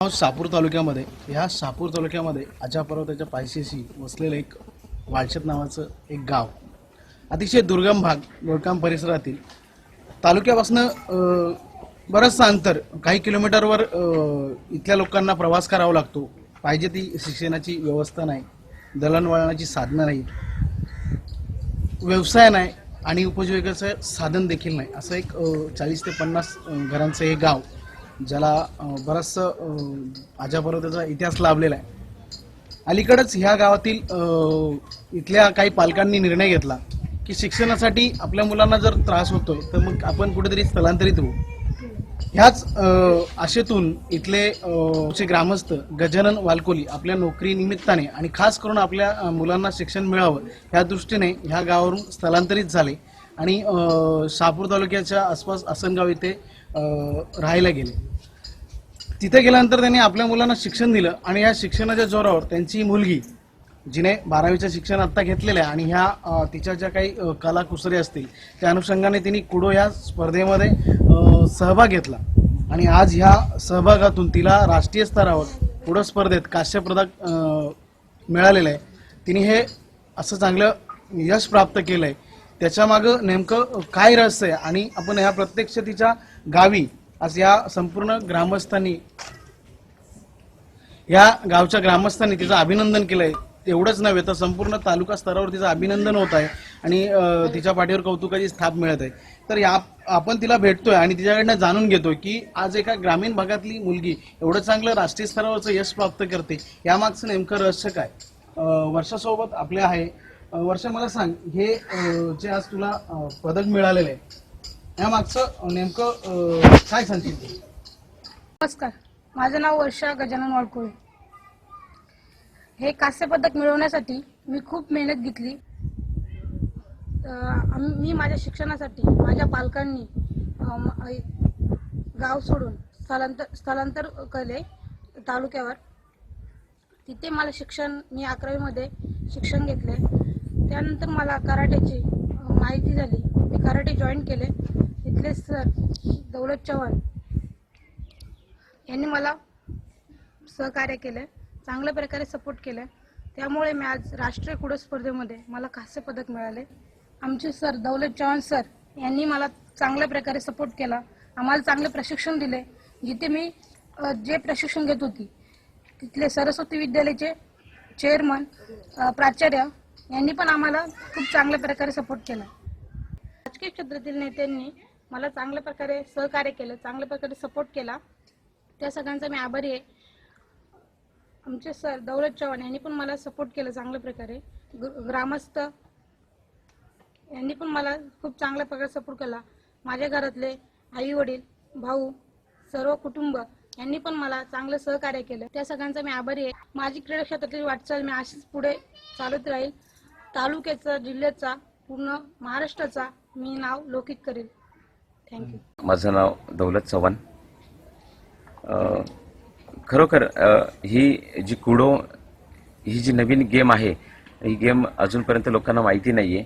शहापूर तालुक्यामध्ये ह्या शहापूर तालुक्यामध्ये आजा पर्वताच्या पायथ्याशी वसलेलं एक वाळशेत नावाचं एक गाव, अतिशय दुर्गम भाग, गोळकाम परिसरातील तालुक्यापासून बरंचसं अंतर, काही किलोमीटरवर इथल्या लोकांना प्रवास करावा लागतो. पाहिजे ती शिक्षणाची व्यवस्था नाही, दळणवळणाची साधनं नाही, व्यवसाय नाही आणि उपजीविकेचं साधन देखील नाही. असं एक 40 ते 50 घरांचं हे गाव, ज्याला बराचसं आजा पर्वताचा इतिहास लाभलेला आहे. अलीकडेच ह्या गावातील इथल्या काही पालकांनी निर्णय घेतला की शिक्षणासाठी आपल्या मुलांना जर त्रास होतोय तर मग आपण कुठेतरी स्थलांतरित होऊ. ह्याच आशेतून इथले ग्रामस्थ गजानन वालकोली आपल्या नोकरी निमित्ताने आणि खास करून आपल्या मुलांना शिक्षण मिळावं ह्या दृष्टीने ह्या गावावरून स्थलांतरित झाले आणि शहापूर तालुक्याच्या आसपास आसनगाव इथे राहायला गेले. तिथे गेल्यानंतर त्यांनी आपल्या मुलांना शिक्षण दिलं आणि या शिक्षणाच्या जोरावर त्यांची मुलगी, जिने 12वीचं शिक्षण आत्ता घेतलेलं आहे आणि ह्या तिच्या ज्या काही कलाकुसरी असतील त्या अनुषंगाने तिने कुडो ह्या स्पर्धेमध्ये सहभाग घेतला आणि आज ह्या सहभागातून तिला राष्ट्रीय स्तरावर कुडो स्पर्धेत कांस्य पदक मिळालेलं आहे. तिने हे असं चांगलं यश प्राप्त केलं आहे. त्याच्यामागं नेमकं काय रहस्य आहे आणि आपण ह्या प्रत्यक्ष तिच्या गावी आज या संपूर्ण ग्रामस्थांनी, या गावच्या ग्रामस्थांनी तिचं अभिनंदन केलंय. एवढंच नव्हे तर संपूर्ण तालुका स्तरावर तिचं अभिनंदन होत आहे आणि तिच्या पाठीवर कौतुकाची थाप मिळत आहे. तर आपण तिला भेटतोय आणि तिच्याकडनं जाणून घेतोय की आज एका ग्रामीण भागातली मुलगी एवढं चांगलं राष्ट्रीय स्तरावरचं यश प्राप्त करते, यामागचं नेमकं रहस्य काय. वर्षासोबत आपले आहे. वर्षा, मला सांग, हे जे आज तुला पदक मिळालेलं आहे यामागचं नेमकं काय सांगशील? नमस्कार, माझं नाव वर्षा गजानन वाळकोळे. हे कांस्य पदक मिळवण्यासाठी मी खूप मेहनत घेतली. मी माझ्या शिक्षणासाठी माझ्या पालकांनी गाव सोडून स्थलांतर केले तालुक्यावर. तिथे मला शिक्षण, मी 11वी मध्ये शिक्षण घेतले. त्यानंतर मला कराटेची माहिती झाली. मी कराटे जॉईन केले. तिथले सर दौलत चव्हाण यांनी मला सहकार्य केले, चांगल्या प्रकारे सपोर्ट केले. त्यामुळे मी आज राष्ट्रीय कुडो स्पर्धेमध्ये मला कांस्य पदक मिळाले. आमचे सर दौलत चव्हाण सर यांनी मला चांगल्या प्रकारे सपोर्ट केला, आम्हाला चांगले प्रशिक्षण दिले. जिथे मी जे प्रशिक्षण घेत होती तिथले सरस्वती विद्यालयाचे चेअरमन प्राचार्य यांनी पण आम्हाला खूप चांगल्या प्रकारे सपोर्ट केला. राजकीय क्षेत्रातील नेत्यांनी मला चांगल्या प्रकारे सहकार्य केलं, चांगल्या प्रकारे सपोर्ट केला. त्या सगळ्यांचा मी आभारी आहे. आमचे सर दौलत चव्हाण यांनी पण मला सपोर्ट केलं चांगल्या प्रकारे. ग्रामस्थ यांनी पण मला खूप चांगल्या प्रकारे सपोर्ट केला. माझ्या घरातले आई वडील, भाऊ, सर्व कुटुंब यांनी पण मला चांगलं सहकार्य केलं. त्या सगळ्यांचा मी आभारी आहे. माझी क्रीडा क्षेत्रातील वाटचाल मी अशीच पुढे चालत राहील. तालुक्याचा, जिल्ह्याचा, पूर्ण महाराष्ट्राचा मी नाव लौकिक करेल. थँक्यू. माझं नाव दौलत चव्हाण. खरोखर ही जी कुडो, ही जी नवीन गेम आहे, ही गेम अजूनपर्यंत लोकांना माहिती नाही आहे.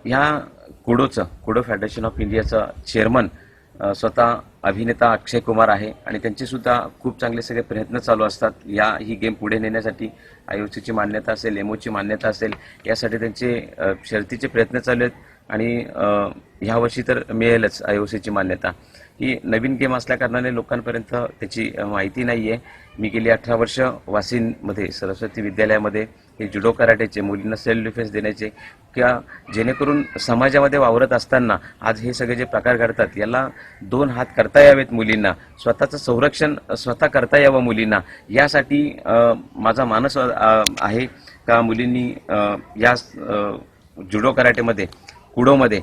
ह्या कुडो फेडरेशन ऑफ इंडियाचा चेअरमन स्वतः अभिनेता अक्षय कुमार आहे आणि त्यांचे सुद्धा खूप चांगले सगळे प्रयत्न चालू असतात ही गेम पुढे नेण्यासाठी. IOCची मान्यता असेल, MOची मान्यता असेल, यासाठी त्यांचे शर्तीचे प्रयत्न चालू आहेत आणि ह्यावर्षी तर मिळेलच IOCची मान्यता. ही नवीन गेम असल्याकारणाने लोकांपर्यंत त्याची माहिती नाही आहे. मी गेली 18 वर्ष वाशिममध्ये सरस्वती विद्यालयामध्ये हे जुडो कराटेचे, मुलींना सेल्फ डिफेन्स देण्याचे, किंवा जेणेकरून समाजामध्ये वावरत असताना आज हे सगळे जे प्रकार घडतात याला 2 हात करता यावेत मुलींना, स्वतःचं संरक्षण स्वतः करता यावं मुलींना, यासाठी माझा मानस आहे का मुलींनी या जुडो कराटेमध्ये, कुडोमध्ये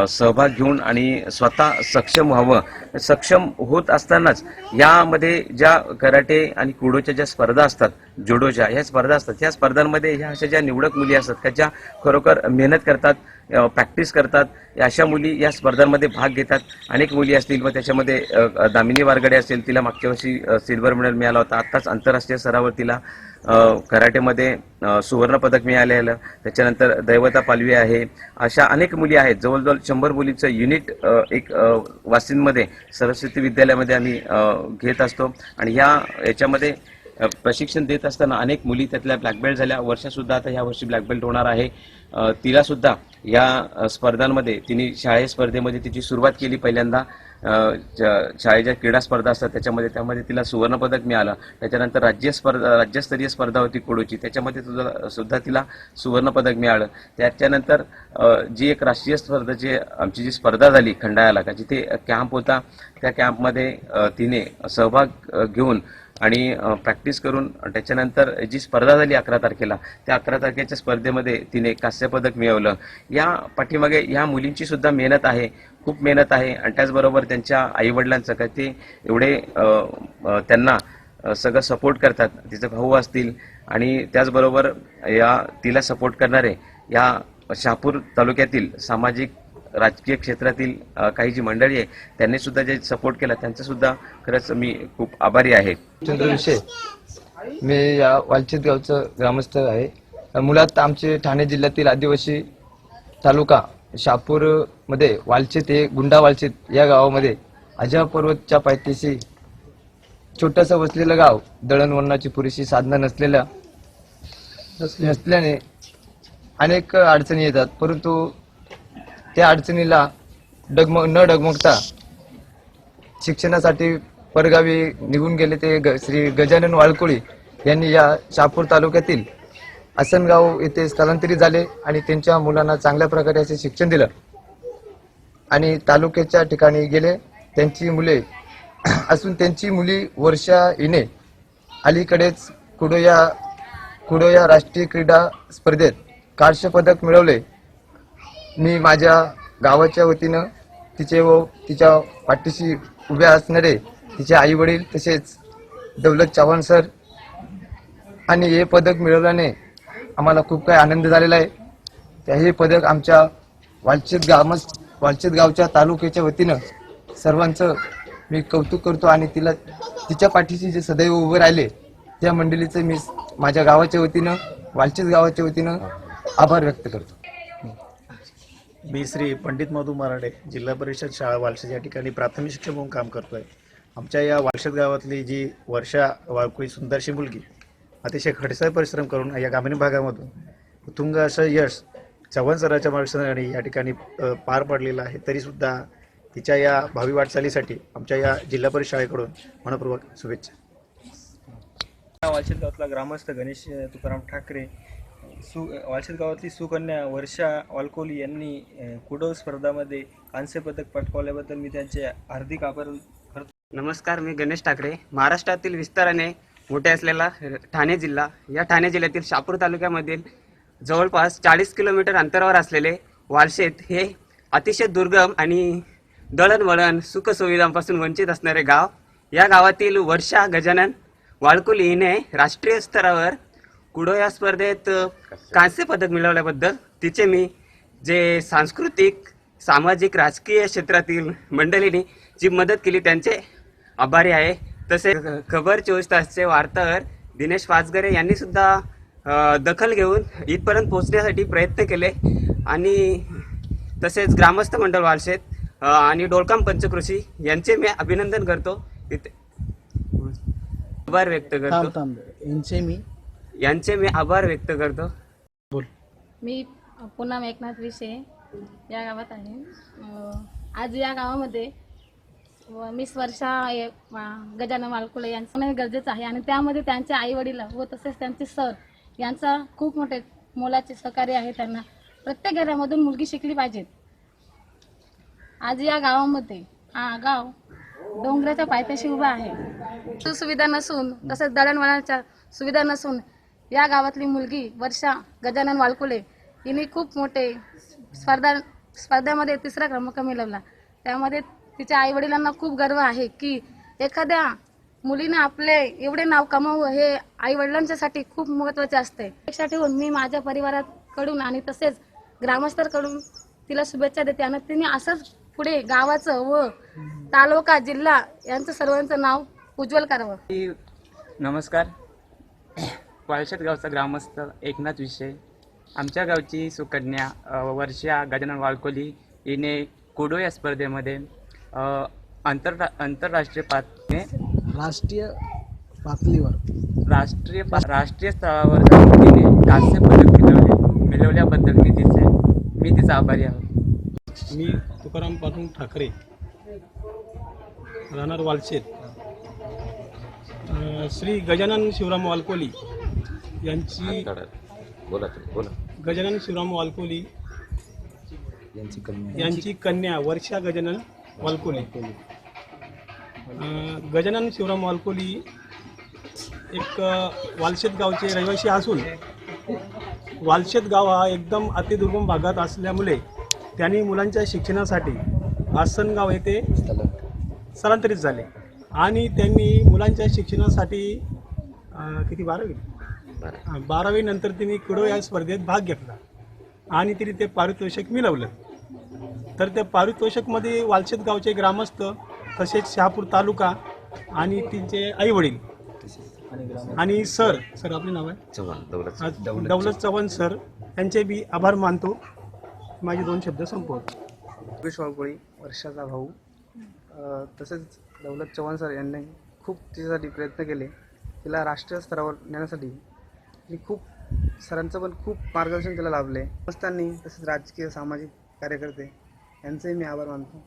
सहभाग घेऊन आणि स्वतः सक्षम व्हावं. सक्षम होत असतानाच यामध्ये ज्या कराटे आणि कुडोच्या ज्या स्पर्धा असतात, जुडोच्या ह्या स्पर्धा असतात, ह्या स्पर्धांमध्ये ह्या अशा ज्या निवडक मुली असतात का ज्या खरोखर मेहनत करतात, प्रॅक्टिस करतात, अशा मुली या स्पर्धांमध्ये भाग घेतात. अनेक मुली असतील, व त्याच्यामध्ये दामिनी वारगडे असेल, तिला मागच्या वर्षी सिल्वर मेडल मिळाला होता. आत्ताच आंतरराष्ट्रीय स्तरावर तिला कराटेमध्ये सुवर्ण पदक मिळालेलं. त्याच्यानंतर दैवता पालवी आहे. अशा अनेक मुली आहेत, जवळजवळ जवळजवळ 100 मुलींचं युनिट एक वासिंदमध्ये सरस्वती विद्यालयामध्ये आम्ही घेत असतो आणि याच्यामध्ये प्रशिक्षण देत असताना अनेक मुली त्यातल्या ब्लॅक बेल्ट झाल्या. वर्षासुद्धा आता ह्या वर्षी ब्लॅक बेल्ट होणार आहे. तिला सुद्धा या स्पर्धांमध्ये तिने शाळेय स्पर्धेमध्ये तिची सुरुवात केली. पहिल्यांदा शाळेच्या क्रीडा स्पर्धा असतात त्यामध्ये तिला सुवर्णपदक मिळालं. त्याच्यानंतर राज्यस्तरीय स्पर्धा होती कुडोची, त्याच्यामध्ये सुद्धा तिला सुवर्णपदक मिळालं. त्याच्यानंतर जी एक राष्ट्रीय स्पर्धेची आमची जी स्पर्धा झाली खंडाळ्याला का जिथे कॅम्प होता, त्या कॅम्पमध्ये तिने सहभाग घेऊन आणि प्रॅक्टिस करून त्याच्यानंतर जी स्पर्धा झाली 11 तारखेला, त्या 11 तारखेच्या स्पर्धेमध्ये तिने कांस्य पदक मिळवलं. या पाठीमागे ह्या मुलींची सुद्धा मेहनत आहे, खूप मेहनत आहे आणि त्याचबरोबर त्यांच्या आईवडिलांचं काय ते एवढे त्यांना सगळं सपोर्ट करतात. तिचे भाऊ असतील आणि त्याचबरोबर तिला सपोर्ट करणारे या शहापूर तालुक्यातील सामाजिक राजकीय क्षेत्रातील काही जी मंडळी आहे त्यांनी सुद्धा जे सपोर्ट केला त्यांचा सुद्धा खरंच मी खूप आभारी आहे. चंद्रविषय मी या वालचेत गावचं ग्रामस्थ आहे. मुळात आमचे ठाणे जिल्ह्यातील आदिवासी तालुका शहापूर मध्ये वालचेत हे गुंडा वालचेत या गावामध्ये अजय पर्वतच्या पायथ्याशी छोटंसं वसलेलं गाव, दळणवळणाची पुरेशी साधनं नसल्याने अनेक अडचणी येतात. परंतु त्या अडचणीला न डगमगता शिक्षणासाठी परगावी निघून गेले ते श्री गजानन वाळकोळी यांनी या शहापूर तालुक्यातील आसनगाव येथे स्थलांतरित झाले आणि त्यांच्या मुलांना चांगल्या प्रकारे असे शिक्षण दिलं आणि तालुक्याच्या ठिकाणी गेले. त्यांची मुले असून त्यांची मुली वर्षा हिने अलीकडेच कुडो या राष्ट्रीय क्रीडा स्पर्धेत कांस्य पदक मिळवले. मी माझ्या गावाच्या वतीनं तिचे व तिच्या पाठीशी उभे असणारे तिचे आई वडील तसेच दौलत चव्हाण सर आणि हे पदक मिळवल्याने आम्हाला खूप काही आनंद झालेला आहे. हे पदक आमच्या वालचेत गावच्या तालुक्याच्या वतीनं सर्वांचं मी कौतुक करतो आणि तिच्या पाठीशी जे सदैव उभे राहिले त्या मंडळीचं मी माझ्या गावाच्या वतीनं वालचेत गावाच्या वतीनं आभार व्यक्त करतो. मी श्री पंडित मधू मराठे, जिल्हा परिषद शाळा वालशेत या ठिकाणी प्राथमिक शिक्षक म्हणून काम करतो आहे. आमच्या या वालशेत गावातली जी वर्षा वाळकोळी सुंदरशी मुलगी अतिशय खडसळ परिश्रम करून या ग्रामीण भागामधून उत्तुंग असं यश चव्हाण सराच्या मार्गदर्शनाने या ठिकाणी पार पडलेलं आहे. तरीसुद्धा तिच्या या भावी वाटचालीसाठी आमच्या या जिल्हा परिषद शाळेकडून मनपूर्वक शुभेच्छा. वालशेत गावातला ग्रामस्थ गणेश तुकाराम ठाकरे, वालशेत गावातली सुकन्या वर्षा वाळकोळी यांनी कुडो स्पर्धामध्ये कांस्य पदक पटकावल्याबद्दल मी त्यांचे हार्दिक आभार करतो. नमस्कार, मी गणेश ठाकरे. महाराष्ट्रातील विस्ताराने मोठे असलेला ठाणे जिल्हा, या ठाणे जिल्ह्यातील शहापूर तालुक्यामधील जवळपास 40 किलोमीटर अंतरावर असलेले वालशेत हे अतिशय दुर्गम आणि दळणवळण सुखसुविधांपासून वंचित असणारे गाव. या गावातील वर्षा गजानन वाळकोळी हिने राष्ट्रीय स्तरावर कुडो या स्पर्धेत कांस्य पदक मिळवल्याबद्दल तिचे मी जे सांस्कृतिक सामाजिक राजकीय क्षेत्रातील मंडळींनी जी मदत केली त्यांचे आभारी आहे. तसेच खबर 24 तासचे वार्ताहर दिनेश पाचगरे यांनी सुद्धा दखल घेऊन इथपर्यंत पोहोचण्यासाठी प्रयत्न केले आणि तसेच ग्रामस्थ मंडळ वालशेत आणि डोलकाम पंचकृषी यांचे मी अभिनंदन करतो. आभार व्यक्त करतो. यांचे मी आभार व्यक्त करतो. मी पूनम एकनाथ विषय या गावात आहे. आज या गावामध्ये मिस वर्षा गजानन वाळकोळी यांचं गरजेचं आहे आणि त्यामध्ये त्यांचे आई वडील व तसेच त्यांचे सर यांचा खूप मोठे मोलाचे सहकार्य आहे. त्यांना प्रत्येक घरामधून मुलगी शिकली पाहिजे. आज या गावामध्ये हा गाव डोंगराच्या पायथ्याशी उभा आहे. सुविधा नसून तसेच दळणवळणाच्या सुविधा नसून या गावातली मुलगी वर्षा गजानन वाळकोळी हिने खूप मोठे स्पर्धामध्ये 3रा क्रमांक मिळवला. त्यामध्ये तिच्या आईवडिलांना खूप गर्व आहे की एखाद्या मुलीने आपले एवढे नाव कमावं हे आईवडिलांच्यासाठी खूप महत्त्वाचे असते. अपेक्षा ठेवून मी माझ्या परिवाराकडून आणि तसेच ग्रामस्थांकडून तिला शुभेच्छा देते आणि तिने असंच पुढे गावाचं व तालुका जिल्हा यांचं सर्वांचं नाव उज्ज्वल करावं. नमस्कार, वालशेत गावचा ग्रामस्थ एकनाथ विषय. आमच्या गावची सुकन्या वर्षा गजानन वाळकोळी हिने कुडो या स्पर्धेमध्ये आंतरराष्ट्रीय राष्ट्रीय पातळीवर राष्ट्रीय स्तरावर जाऊन तिने कांस्य पदक मिळवल्याबद्दल मी तिचा आभारी आहे. मी तुकाराम पांडुरंग ठाकरे, राहणार वालशेत. श्री गजानन शिवराम वालकोली यांची गजानन शिवराम वालकोली यांची कन्या वर्षा गजानन वालकोली. गजानन शिवराम वालकोली एक वालशेत गावचे रहिवासी असून वालशेत गाव हा एकदम अतिदुर्गम भागात असल्यामुळे त्यांनी मुलांच्या शिक्षणासाठी आसनगाव येथे स्थलांतरित झाले आणि त्यांनी मुलांच्या शिक्षणासाठी किती 12वी नंतर त्यांनी कुडो या स्पर्धेत भाग घेतला आणि तिने ते पारितोषिक मिळवलं. तर त्या पारितोषिकमध्ये वालशेत गावचे ग्रामस्थ तसेच शहापूर तालुका आणि तिचे आईवडील आणि सर आपले नाव आहे दौलत चव्हाण सर यांचे बी आभार मानतो. माझे 2 शब्द संपवतो. योगेश वाळकोळी वर्षाचा भाऊ, तसेच दौलत चव्हाण सर यांनी खूप तिच्यासाठी प्रयत्न केले. तिला राष्ट्रीय स्तरावर नेण्यासाठी आणि खूप सरांचं पण खूप मार्गदर्शन तिला लाभले. संस्थांनी तसेच राजकीय सामाजिक कार्यकर्ते यांचेही मी आभार मानतो.